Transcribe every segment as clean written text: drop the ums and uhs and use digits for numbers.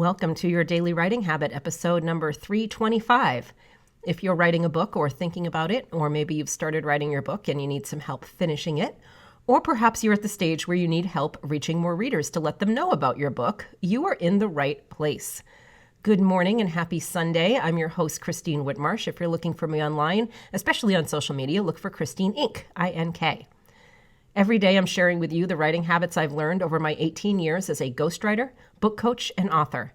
Welcome to your Daily Writing Habit, episode number 325. If you're writing a book or thinking about it, or maybe you've started writing your book and you need some help finishing it, or perhaps you're at the stage where you need help reaching more readers to let them know about your book, you are in the right place. Good morning and happy Sunday. I'm your host, Christine Whitmarsh. If you're looking for me online, especially on social media, look for Christine Inc., I-N-K. Every day I'm sharing with you the writing habits I've learned over my 18 years as a ghostwriter, book coach, and author.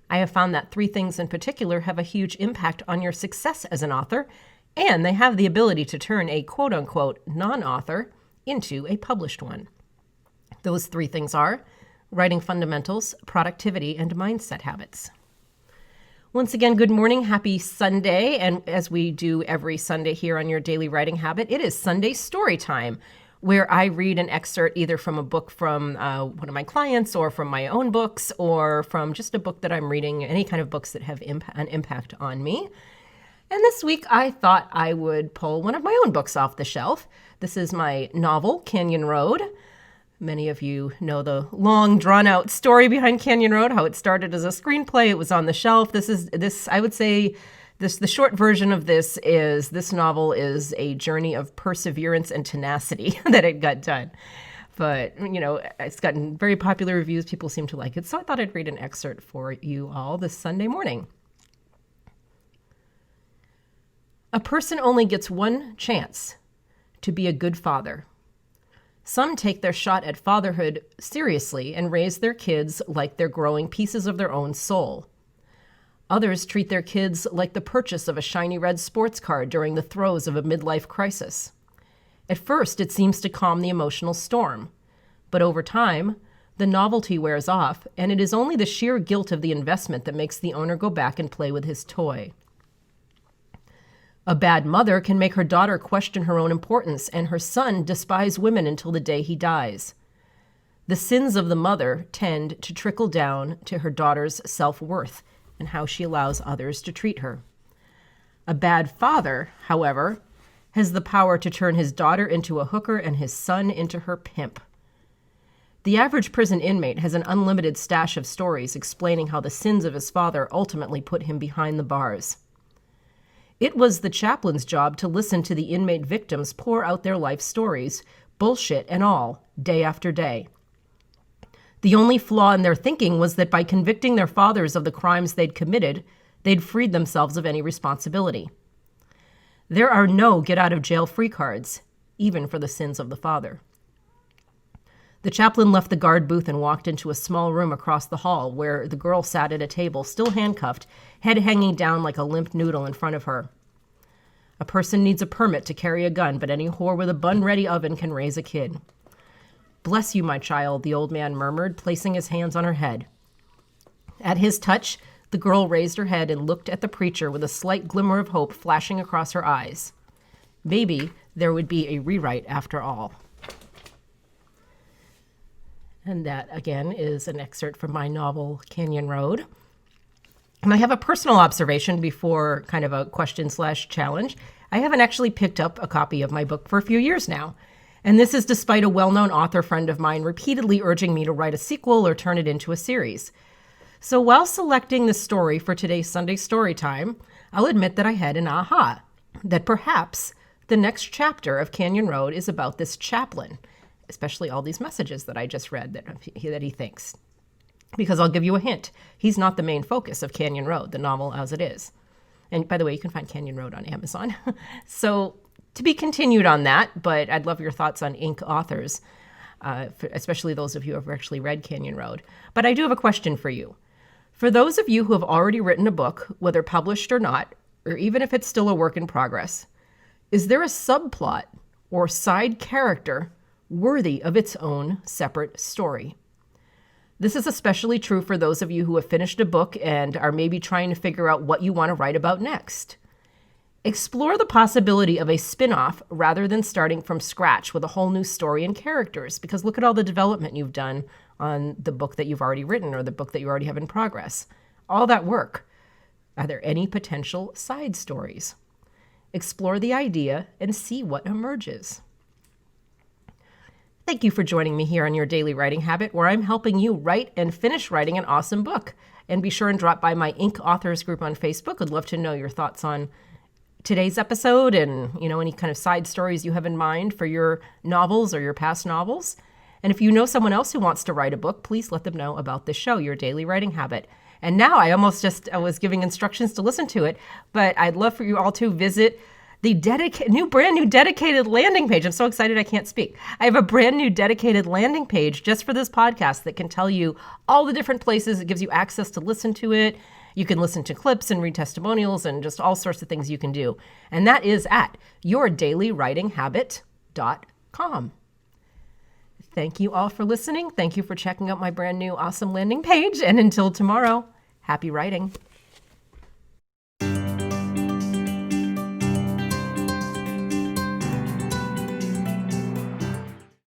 I have found that three things in particular have a huge impact on your success as an author, and they have the ability to turn a quote-unquote non-author into a published one. Those three things are writing fundamentals, productivity, and mindset habits. Once again, good morning, happy Sunday, and as we do every Sunday here on your Daily Writing Habit, it is Sunday Story Time, where I read an excerpt either from a book from one of my clients or from my own books or from just a book that I'm reading, any kind of books that have an impact on me. And this week I thought I would pull one of my own books off the shelf. This is my novel, Canyon Road. Many of you know the long, drawn-out story behind Canyon Road, how it started as a screenplay. It was on the shelf. I would say, the short version of this novel is a journey of perseverance and tenacity that it got done. But, it's gotten very popular reviews. People seem to like it. So I thought I'd read an excerpt for you all this Sunday morning. A person only gets one chance to be a good father. Some take their shot at fatherhood seriously and raise their kids like they're growing pieces of their own soul. Others treat their kids like the purchase of a shiny red sports car during the throes of a midlife crisis. At first, it seems to calm the emotional storm, but over time, the novelty wears off, and it is only the sheer guilt of the investment that makes the owner go back and play with his toy. A bad mother can make her daughter question her own importance and her son despise women until the day he dies. The sins of the mother tend to trickle down to her daughter's self-worth and how she allows others to treat her. A bad father, however, has the power to turn his daughter into a hooker and his son into her pimp. The average prison inmate has an unlimited stash of stories explaining how the sins of his father ultimately put him behind the bars. It was the chaplain's job to listen to the inmate victims pour out their life stories, bullshit and all, day after day. The only flaw in their thinking was that by convicting their fathers of the crimes they'd committed, they'd freed themselves of any responsibility. There are no get-out-of-jail-free cards, even for the sins of the father. The chaplain left the guard booth and walked into a small room across the hall where the girl sat at a table, still handcuffed, head hanging down like a limp noodle in front of her. A person needs a permit to carry a gun, but any whore with a bun-ready oven can raise a kid. "Bless you, my child," the old man murmured, placing his hands on her head. At his touch, the girl raised her head and looked at the preacher with a slight glimmer of hope flashing across her eyes. Maybe there would be a rewrite after all. And that, again, is an excerpt from my novel, Canyon Road. And I have a personal observation before kind of a question/challenge. I haven't actually picked up a copy of my book for a few years now. And this is despite a well-known author friend of mine repeatedly urging me to write a sequel or turn it into a series. So while selecting the story for today's Sunday Story Time, I'll admit that I had an aha, that perhaps the next chapter of Canyon Road is about this chaplain, especially all these messages that I just read that he thinks. Because I'll give you a hint, he's not the main focus of Canyon Road, the novel as it is. And by the way, you can find Canyon Road on Amazon. So to be continued on that, but I'd love your thoughts on Inc. authors, especially those of you who have actually read Canyon Road. But I do have a question for you. For those of you who have already written a book, whether published or not, or even if it's still a work in progress, is there a subplot or side character worthy of its own separate story? This is especially true for those of you who have finished a book and are maybe trying to figure out what you want to write about next. Explore the possibility of a spin-off rather than starting from scratch with a whole new story and characters, because look at all the development you've done on the book that you've already written or the book that you already have in progress. All that work. Are there any potential side stories? Explore the idea and see what emerges. Thank you for joining me here on your Daily Writing Habit, where I'm helping you write and finish writing an awesome book. And be sure and drop by my Ink Authors group on Facebook. I'd love to know your thoughts on today's episode and, any kind of side stories you have in mind for your novels or your past novels. And if you know someone else who wants to write a book, please let them know about this show, Your Daily Writing Habit. And now I was giving instructions to listen to it, but I'd love for you all to visit the brand new dedicated landing page. I'm so excited I can't speak. I have a brand new dedicated landing page just for this podcast that can tell you all the different places. It gives you access to listen to it. You can listen to clips and read testimonials and just all sorts of things you can do. And that is at yourdailywritinghabit.com. Thank you all for listening. Thank you for checking out my brand new awesome landing page. And until tomorrow, happy writing.